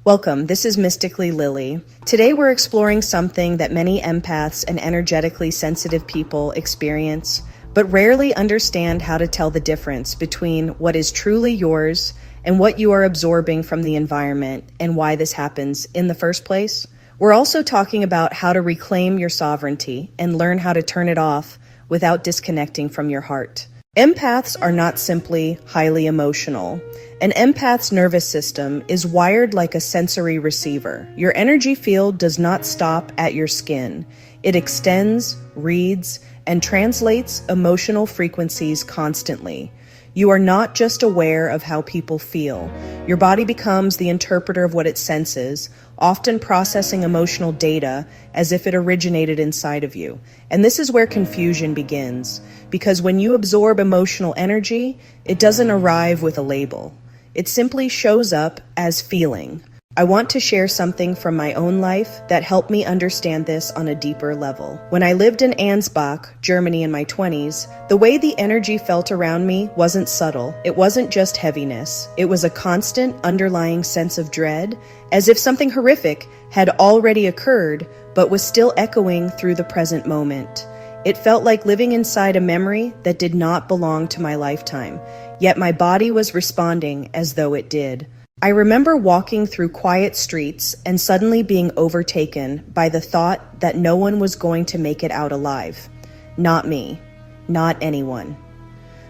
Welcome, this is Mysticallylily. Today we're exploring something that many empaths and energetically sensitive people experience, but rarely understand how to tell the difference between what is truly yours and what you are absorbing from the environment and why this happens in the first place. We're also talking about how to reclaim your sovereignty and learn how to turn it off without disconnecting from your heart. Empaths are not simply highly emotional. An empath's nervous system is wired like a sensory receiver. Your energy field does not stop at your skin. It extends, reads, and translates emotional frequencies constantly. You are not just aware of how people feel. Your body becomes the interpreter of what it senses, often processing emotional data as if it originated inside of you. And this is where confusion begins, because when you absorb emotional energy, it doesn't arrive with a label. It simply shows up as feeling. I want to share something from my own life that helped me understand this on a deeper level. When I lived in Ansbach, Germany in my 20s, the way the energy felt around me wasn't subtle. It wasn't just heaviness. It was a constant underlying sense of dread, as if something horrific had already occurred, but was still echoing through the present moment. It felt like living inside a memory that did not belong to my lifetime, yet my body was responding as though it did. I remember walking through quiet streets and suddenly being overtaken by the thought that no one was going to make it out alive. Not me. Not anyone.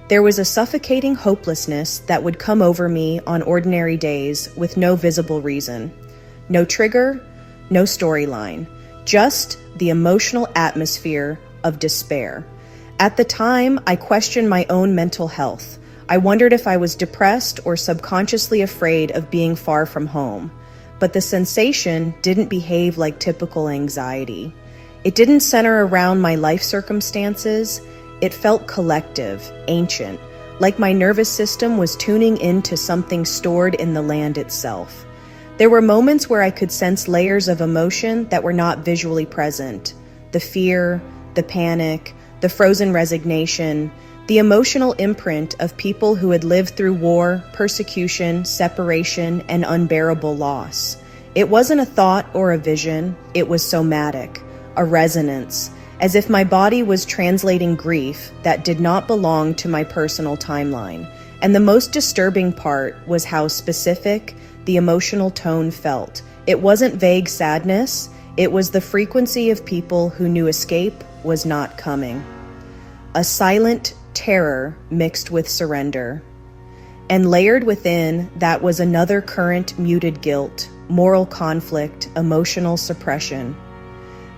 There was a suffocating hopelessness that would come over me on ordinary days with no visible reason. No trigger, no storyline. Just the emotional atmosphere of despair. At the time, I questioned my own mental health. I wondered if I was depressed or subconsciously afraid of being far from home. But the sensation didn't behave like typical anxiety. It didn't center around my life circumstances. It felt collective, ancient, like my nervous system was tuning into something stored in the land itself. There were moments where I could sense layers of emotion that were not visually present. The fear, the panic, the frozen resignation, the emotional imprint of people who had lived through war, persecution, separation, and unbearable loss. It wasn't a thought or a vision, it was somatic, a resonance, as if my body was translating grief that did not belong to my personal timeline. And the most disturbing part was how specific the emotional tone felt. It wasn't vague sadness, it was the frequency of people who knew escape was not coming. A silent terror mixed with surrender. And layered within that was another current muted guilt, moral conflict, emotional suppression.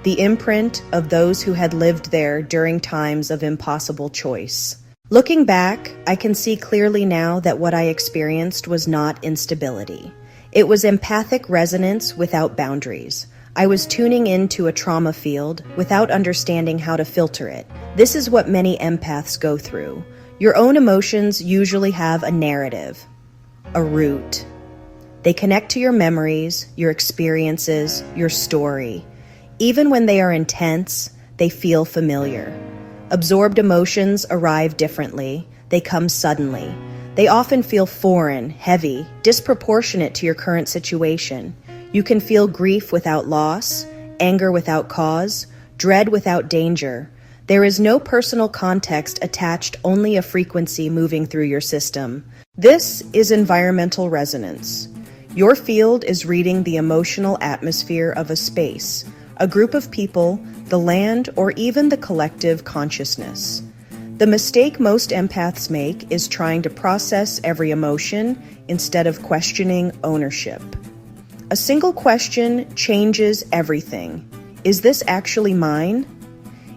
The imprint of those who had lived there during times of impossible choice. Looking back, I can see clearly now that what I experienced was not instability. It was empathic resonance without boundaries. I was tuning into a trauma field without understanding how to filter it. This is what many empaths go through. Your own emotions usually have a narrative, a root. They connect to your memories, your experiences, your story. Even when they are intense, they feel familiar. Absorbed emotions arrive differently. They come suddenly. They often feel foreign, heavy, disproportionate to your current situation. You can feel grief without loss, anger without cause, dread without danger. There is no personal context attached, only a frequency moving through your system. This is environmental resonance. Your field is reading the emotional atmosphere of a space, a group of people, the land, or even the collective consciousness. The mistake most empaths make is trying to process every emotion instead of questioning ownership. A single question changes everything. Is this actually mine?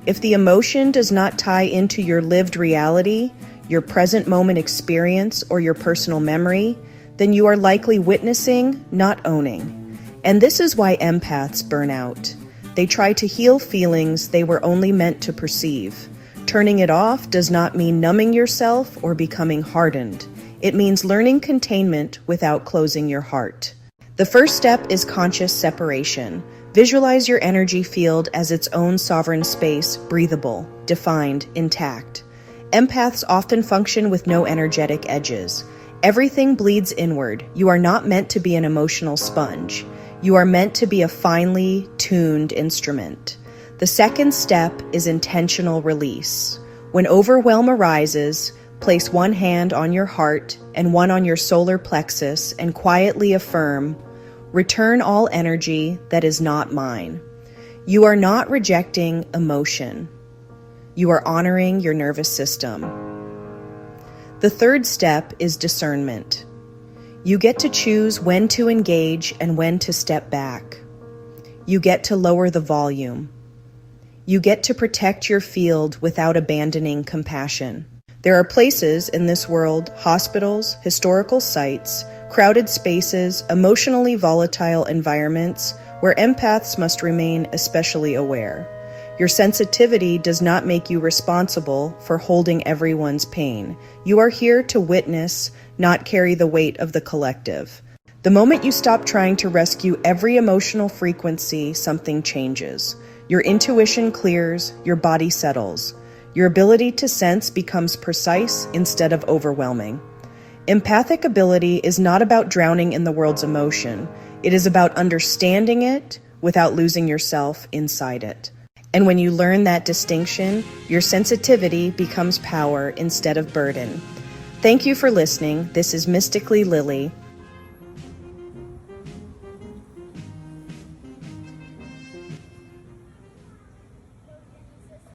If the emotion does not tie into your lived reality, your present moment experience, or your personal memory, then you are likely witnessing, not owning. And this is why empaths burn out. They try to heal feelings they were only meant to perceive. Turning it off does not mean numbing yourself or becoming hardened. It means learning containment without closing your heart. The first step is conscious separation. Visualize your energy field as its own sovereign space, breathable, defined, intact. Empaths often function with no energetic edges. Everything bleeds inward. You are not meant to be an emotional sponge. You are meant to be a finely tuned instrument. The second step is intentional release. When overwhelm arises, place one hand on your heart and one on your solar plexus and quietly affirm, "Return all energy that is not mine." You are not rejecting emotion. You are honoring your nervous system. The third step is discernment. You get to choose when to engage and when to step back. You get to lower the volume. You get to protect your field without abandoning compassion. There are places in this world, hospitals, historical sites, crowded spaces, emotionally volatile environments, where empaths must remain especially aware. Your sensitivity does not make you responsible for holding everyone's pain. You are here to witness, not carry the weight of the collective. The moment you stop trying to rescue every emotional frequency, something changes. Your intuition clears, your body settles. Your ability to sense becomes precise instead of overwhelming. Empathic ability is not about drowning in the world's emotion. It is about understanding it without losing yourself inside it. And when you learn that distinction, your sensitivity becomes power instead of burden. Thank you for listening. This is Mystically Lily.